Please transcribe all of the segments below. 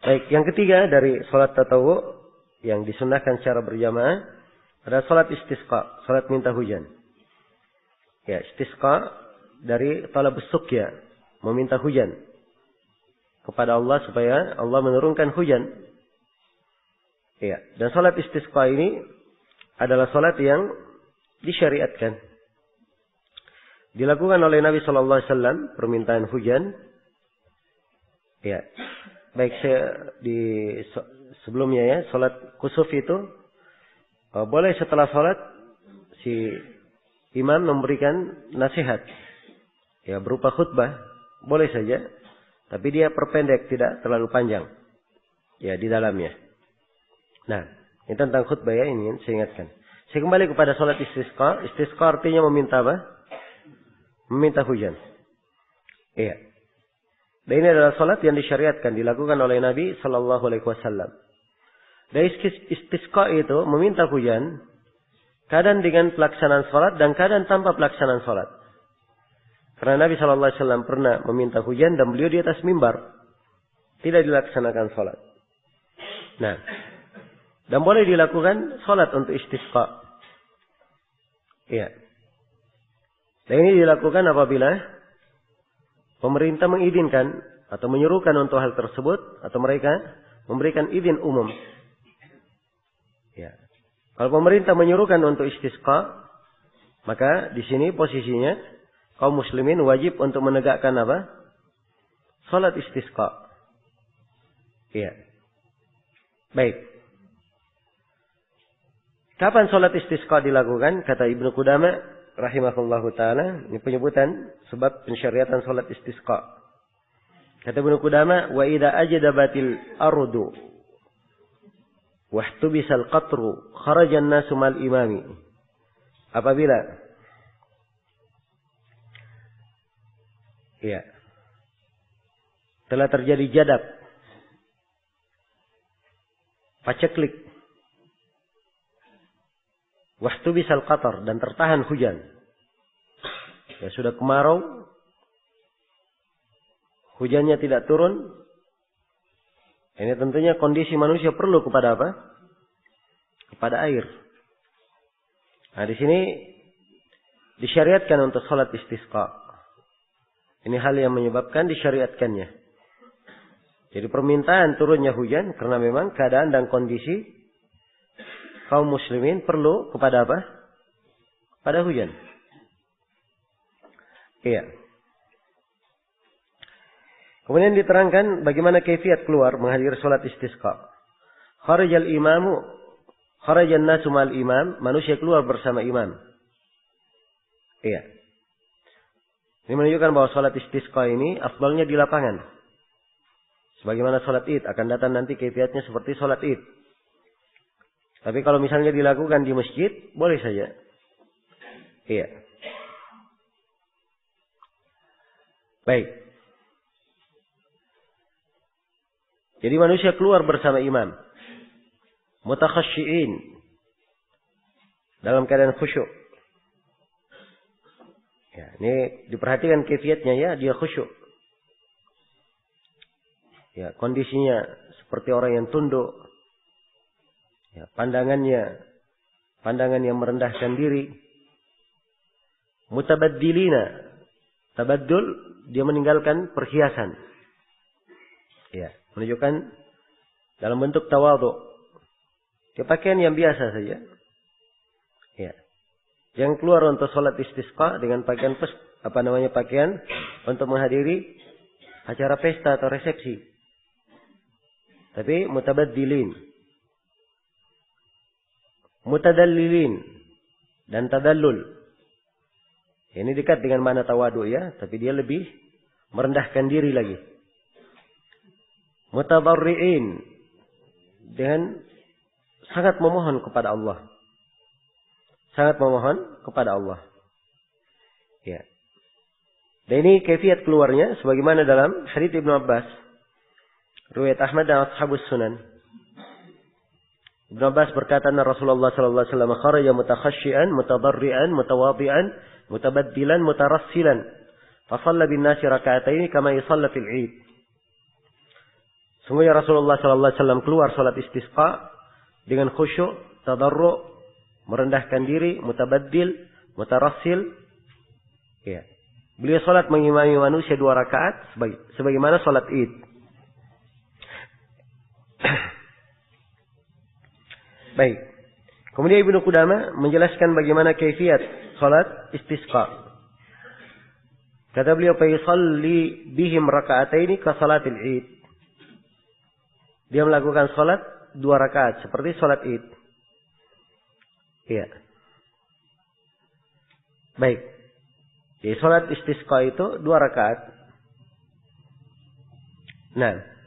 Baik, yang ketiga dari salat tatawwu yang disunnahkan secara berjamaah adalah salat istisqa, salat minta hujan. Ya, istisqa dari talabus suqya, meminta hujan kepada Allah supaya Allah menurunkan hujan. Ya, dan salat istisqa ini adalah salat yang disyariatkan. Dilakukan oleh Nabi sallallahu alaihi wasallam permintaan hujan. Ya. Baik sebelumnya ya, salat kusuf itu boleh setelah salat si imam memberikan nasihat. Ya, berupa khutbah, boleh saja, tapi dia perpendek, tidak terlalu panjang. Ya, di dalamnya. Nah, ini tentang khutbah ya, ini saya ingatkan. Saya kembali kepada salat istisqa. Istisqa artinya meminta apa? Meminta hujan. Iya. Dan ini adalah salat yang disyariatkan, dilakukan oleh Nabi sallallahu alaihi wasallam. Dan istisqa itu meminta hujan kadang dengan pelaksanaan salat dan kadang tanpa pelaksanaan salat. Karena Nabi sallallahu alaihi wasallam pernah meminta hujan dan beliau di atas mimbar, tidak dilaksanakan salat. Nah, dan boleh dilakukan salat untuk istisqa. Iya. Dan ini dilakukan apabila pemerintah mengizinkan atau menyuruhkan untuk hal tersebut, atau mereka memberikan izin umum. Ya. Kalau pemerintah menyuruhkan untuk istisqa, maka di sini posisinya kaum muslimin wajib untuk menegakkan apa? Salat istisqa. Iya. Baik. Kapan salat istisqa dilakukan? Kata Ibnu Qudamah rahimahullahu ta'ala, ini penyebutan sebab pensyariatan salat istisqa. Kata Ibnu Qudamah, wa idza ajdabatil ardu wahtubisal qatru kharaja an-nasu mal imami. Apabila ya telah terjadi jadab, paceklik, wahtubisal qatar, dan tertahan hujan. Ya, sudah kemarau, hujannya tidak turun. Ini tentunya kondisi manusia perlu kepada apa? Kepada air. Nah, di sini disyariatkan untuk salat istisqa. Ini hal yang menyebabkan disyariatkannya. Jadi permintaan turunnya hujan karena memang keadaan dan kondisi kaum muslimin perlu kepada apa? Pada hujan. Iya. Kemudian diterangkan bagaimana kaifiat keluar menghadiri salat istisqa. Kharajal imamu, kharajan nasu mal imam, manusia keluar bersama imam. Iya. Ini menunjukkan bahwa salat istisqa ini afdalnya di lapangan. Sebagaimana salat Id, akan datang nanti kaifiatnya seperti salat Id. Tapi kalau misalnya dilakukan di masjid, boleh saja. Iya. Baik. Jadi manusia keluar bersama imam. Mutakhasyiin. Dalam keadaan khusyuk. Ya, ini diperhatikan kaifiatnya ya, dia khusyuk. Ya, kondisinya seperti orang yang tunduk. Ya, pandangan yang merendahkan diri. Mutabaddilina. Tabaddul, dia meninggalkan perhiasan. Ya, menunjukkan dalam bentuk tawadhu. Dia pakaian yang biasa saja. Ya. Yang keluar untuk salat istisqa dengan pakaian pakaian untuk menghadiri acara pesta atau resepsi. Tapi mutabaddilin, mutadallilin, dan tadallul. Ini dekat dengan mana tawadu ya, tapi dia lebih merendahkan diri lagi. Mutadarriin, dengan sangat memohon kepada Allah. Sangat memohon kepada Allah. Ya. Dan ini kaifiat keluarnya sebagaimana dalam hadits Ibnu Abbas, riwayat Ahmad dan Ashabus Sunan. Ibnu Abbas berkata, Rasulullah sallallahu alaihi wasallam kharaja mutakhashshian, mutadarrian, mutawadhi'an, mutabaddilan, mutarassilan. Fa shalla bin nasi rak'ataini kama yusalla fil 'id. Sungguhnya Rasulullah sallallahu alaihi wasallam keluar salat istisqa dengan khusyuk, tadarru', merendahkan diri, mutabaddil, mutarassil. Ya. Beliau salat mengimami manusia 2 rakaat sebagaimana salat Id. Baik. Kemudian Ibnu Qudamah menjelaskan bagaimana kaifiyat salat istisqa. Kata beliau, "Fa yusalli bihim raka'ataini ka salatil Id." Dia melakukan salat 2 rakaat seperti salat Id. Iya. Baik. Jadi salat istisqa itu 2 rakaat. Nah.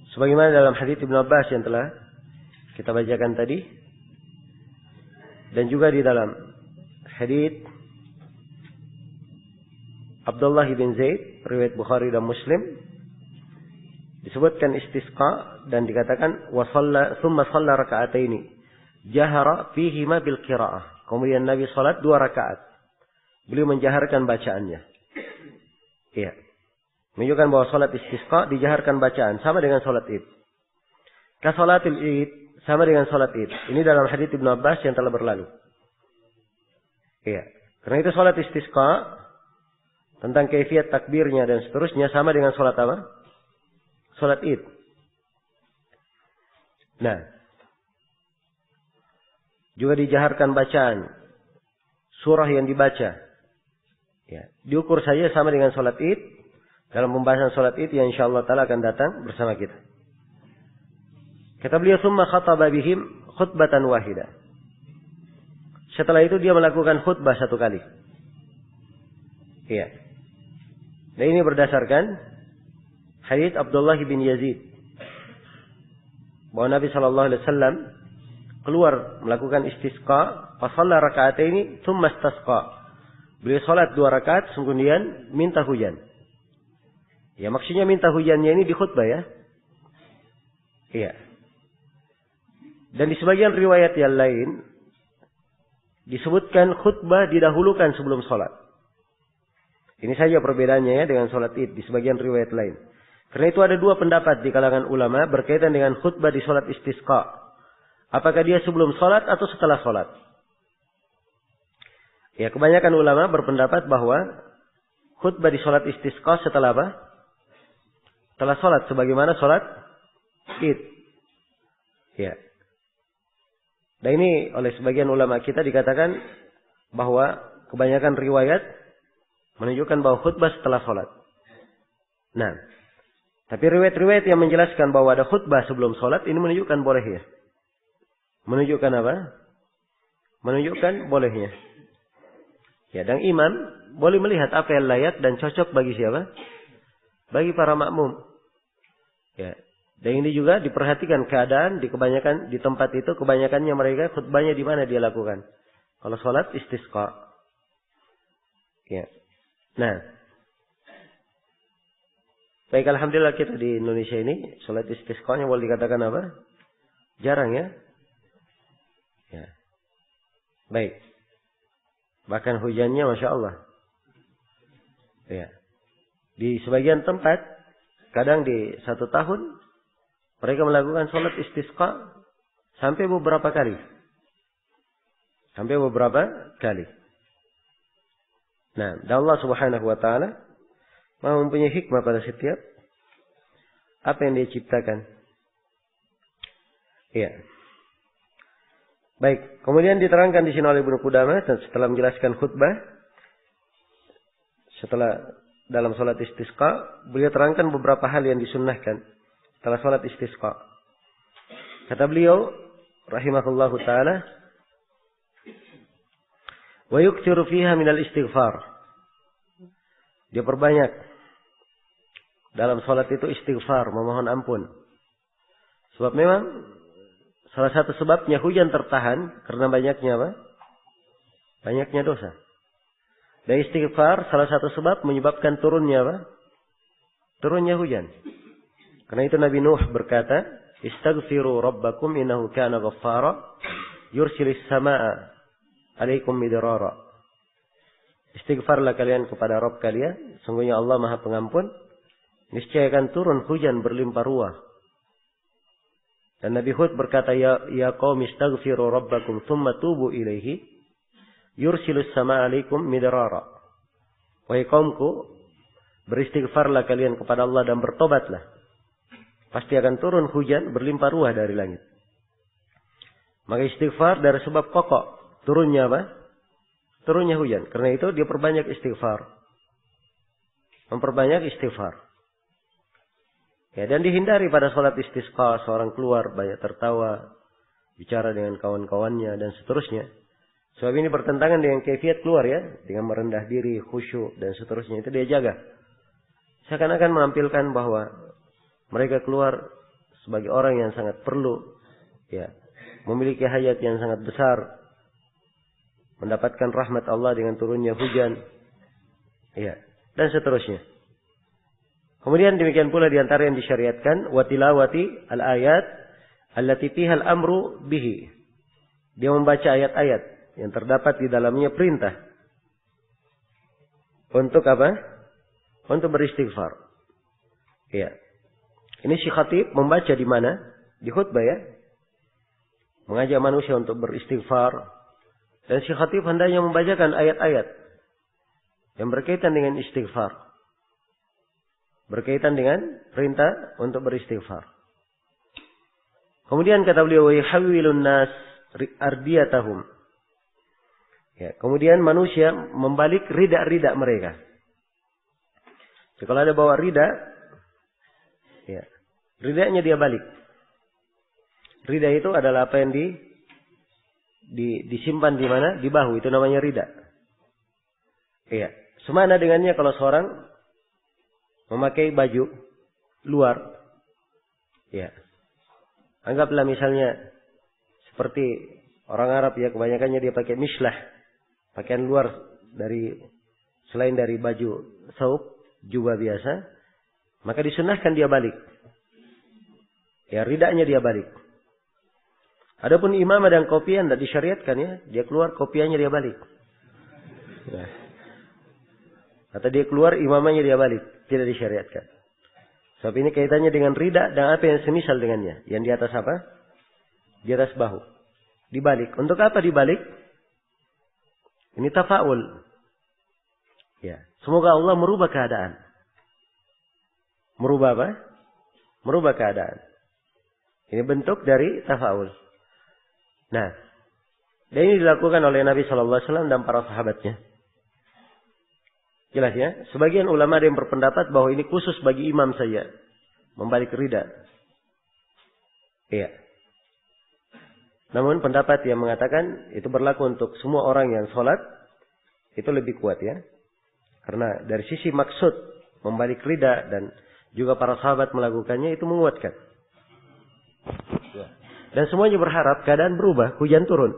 Sebagaimana dalam hadits Ibnu Abbas yang telah kita bacakan tadi, dan juga di dalam hadits Abdullah bin Zaid, riwayat Bukhari dan Muslim, disebutkan istisqa dan dikatakan wa shalla tsumma shalla raka'ataini jahara fihima bil qiraah. Kemudian Nabi salat 2 rakaat. Beliau menjaharkan bacaannya. Iya. Menunjukkan bahwa salat istisqa dijaharkan bacaan sama dengan salat Id. Ka salatil Id sama dengan salat Id. Ini dalam hadits Ibnu Abbas yang telah berlalu. Iya. Karena itu salat istisqa tentang kaifiyat takbirnya dan seterusnya sama dengan salat apa? Salat Id. Nah, juga dijaharkan bacaan surah yang dibaca. Ya, diukur saja sama dengan salat Id dalam pembahasan salat Id yang insyaallah taala akan datang bersama kita. Kata beliau, "Tsumma khataba bihim khutbatan wahidah." Setelah itu dia melakukan khutbah 1 kali. Iya. Dan ini berdasarkan hadits Abdullah bin Yazid bahwa Nabi sallallahu alaihi wasallam keluar melakukan istisqa, fa shalla raka'ataini tsumma istasqa. Beliau salat 2 rakaat kemudian minta hujan. Ya, maksudnya minta hujannya ini di khutbah ya. Iya. Dan di sebagian riwayat yang lain disebutkan khutbah didahulukan sebelum salat. Ini saja perbedaannya ya dengan salat Id di sebagian riwayat lain. Karena itu ada 2 pendapat di kalangan ulama berkaitan dengan khutbah di salat istisqa. Apakah dia sebelum salat atau setelah salat? Ya, kebanyakan ulama berpendapat bahwa khutbah di salat istisqa setelah apa? Setelah salat, sebagaimana salat Id. Ya. Dan ini oleh sebagian ulama kita dikatakan bahwa kebanyakan riwayat menunjukkan bahwa khutbah setelah salat. Nah, tapi riwayat-riwayat yang menjelaskan bahwa ada khutbah sebelum salat ini menunjukkan bolehnya. Menunjukkan apa? Menunjukkan bolehnya. Ya, dan imam boleh melihat apa yang layak dan cocok bagi siapa? Bagi para makmum. Ya. Dan ini juga diperhatikan keadaan di tempat itu kebanyakannya mereka khutbahnya di mana dia lakukan. Kalau salat istisqa. Ya. Nah. Baik, alhamdulillah kita di Indonesia ini salat istisqa-nya boleh dikatakan apa? Jarang ya. Ya. Baik. Bahkan hujannya Masya Allah. Ya. Di sebagian tempat, kadang di 1 tahun, mereka melakukan sholat istisqa sampai beberapa kali. Sampai beberapa kali. Nah, dan Allah Subhanahu wa Ta'ala mempunyai hikmah pada setiap apa yang dia ciptakan. Iya. Baik, kemudian diterangkan di sini oleh Ibnu Qudamah setelah menjelaskan khutbah, setelah dalam salat istisqa, beliau terangkan beberapa hal yang disunnahkan setelah salat istisqa. Kata beliau, rahimahullahu taala, wa yukthiru fiha minal istighfar. Dia perbanyak dalam salat itu istighfar, memohon ampun. Sebab memang salah satu sebabnya hujan tertahan karena banyaknya apa? Banyaknya dosa. Dan istighfar salah satu sebab menyebabkan turunnya apa? Turunnya hujan. Karena itu Nabi Nuh berkata, "Istaghfiru rabbakum innahu kana ghaffara yursilis samaa'a 'alaikum midrara." Istighfarlah kalian kepada Rabb kalian, sungguhnya Allah Maha Pengampun, niscaya akan turun hujan berlimpah ruah. Dan Nabi Hud berkata, ya qaumi istaghfiru rabbakum thumma tubu ilaihi yursilus sama alaikum midrara. Wahai kaumku, beristighfarlah kalian kepada Allah dan bertobatlah. Pasti akan turun hujan berlimpah ruah dari langit. Maka istighfar dari sebab pokok turunnya apa? Turunnya hujan. Karena itu dia perbanyak istighfar. Memperbanyak istighfar. Ya, dan dihindari pada sholat istisqa seorang keluar banyak tertawa, bicara dengan kawan-kawannya dan seterusnya. Sebab ini bertentangan dengan kaifiat keluar ya, dengan merendah diri, khusyuk dan seterusnya, itu dia jaga. Seakan-akan menampilkan bahwa mereka keluar sebagai orang yang sangat perlu, ya, memiliki hayat yang sangat besar, mendapatkan rahmat Allah dengan turunnya hujan, ya, dan seterusnya. Kemudian demikian pula diantara yang disyariatkan wa tilawati al-ayat allati fiha al-amru bihi. Dia membaca ayat-ayat yang terdapat di dalamnya perintah. Untuk apa? Untuk beristighfar. Ya. Ini Syekh Khatib membaca di mana? Di khutbah ya. Mengajak manusia untuk beristighfar. Dan Syekh Khatib hendaknya membacakan ayat-ayat yang berkaitan dengan istighfar. Berkaitan dengan perintah untuk beristighfar. Kemudian kata beliau, وَيَحَوِّلُ النَّاسِ أَرْدِيَتَهُمْ. Ya, kemudian manusia membalik rida-rida mereka. Jadi kalau ada bawa rida, ya, ridanya dia balik. Rida itu adalah apa yang disimpan di mana? Di bahu, itu namanya rida. Iya, semana dengannya kalau seorang memakai baju luar, ya, anggaplah misalnya seperti orang Arab ya, kebanyakannya dia pakai mislah, pakaian luar dari selain dari baju saub juga biasa, maka disunahkan dia balik. Ya, ridanya dia balik. Adapun imamah dan kopiah tidak disyariatkan ya, dia keluar kopiahnya dia balik. Ya. Atau dia keluar imamahnya dia balik, tidak disyariatkan. Sebab ini kaitannya dengan rida dan apa yang semisal dengannya. Yang di atas apa? Di atas bahu. Dibalik. Untuk apa dibalik? Ini tafa'ul. Ya. Semoga Allah merubah keadaan. Merubah apa? Merubah keadaan. Ini bentuk dari tafa'ul. Nah, dan ini dilakukan oleh Nabi Sallallahu Alaihi Wasallam dan para sahabatnya. Jelas ya. Sebagian ulama ada yang berpendapat bahwa ini khusus bagi imam saja, membalik rida. Iya. Namun pendapat yang mengatakan itu berlaku untuk semua orang yang sholat itu lebih kuat ya. Karena dari sisi maksud membalik rida dan juga para sahabat melakukannya itu menguatkan. Ya. Dan semuanya berharap keadaan berubah, hujan turun.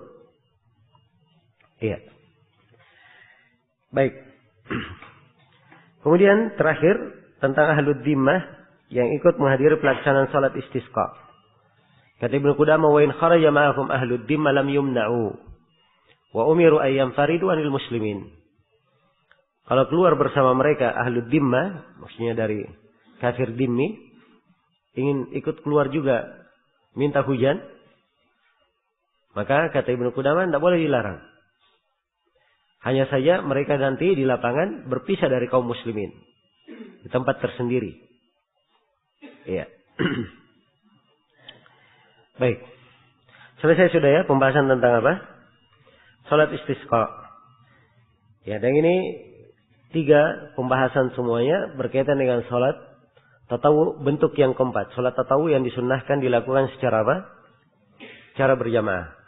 Iya. Baik. Kemudian terakhir tentang ahlud dhimmah yang ikut menghadiri pelaksanaan salat istisqa. Kata Ibnu Qudamah, wa in kharaja ma'ahum ahlud dhimmah lam yumna'u wa umiru ay yanfaridu 'anil muslimin. Kalau keluar bersama mereka ahlud dhimmah, maksudnya dari kafir dhimmi, ingin ikut keluar juga minta hujan, maka kata Ibnu Qudamah tidak boleh dilarang. Hanya saja mereka nanti di lapangan berpisah dari kaum muslimin di tempat tersendiri. Iya. Baik. Selesai sudah ya pembahasan tentang apa? Salat istisqa. Ya, dan ini 3 pembahasan semuanya berkaitan dengan salat tatawu bentuk yang keempat. Salat tatawu yang disunnahkan dilakukan secara apa? Secara berjamaah.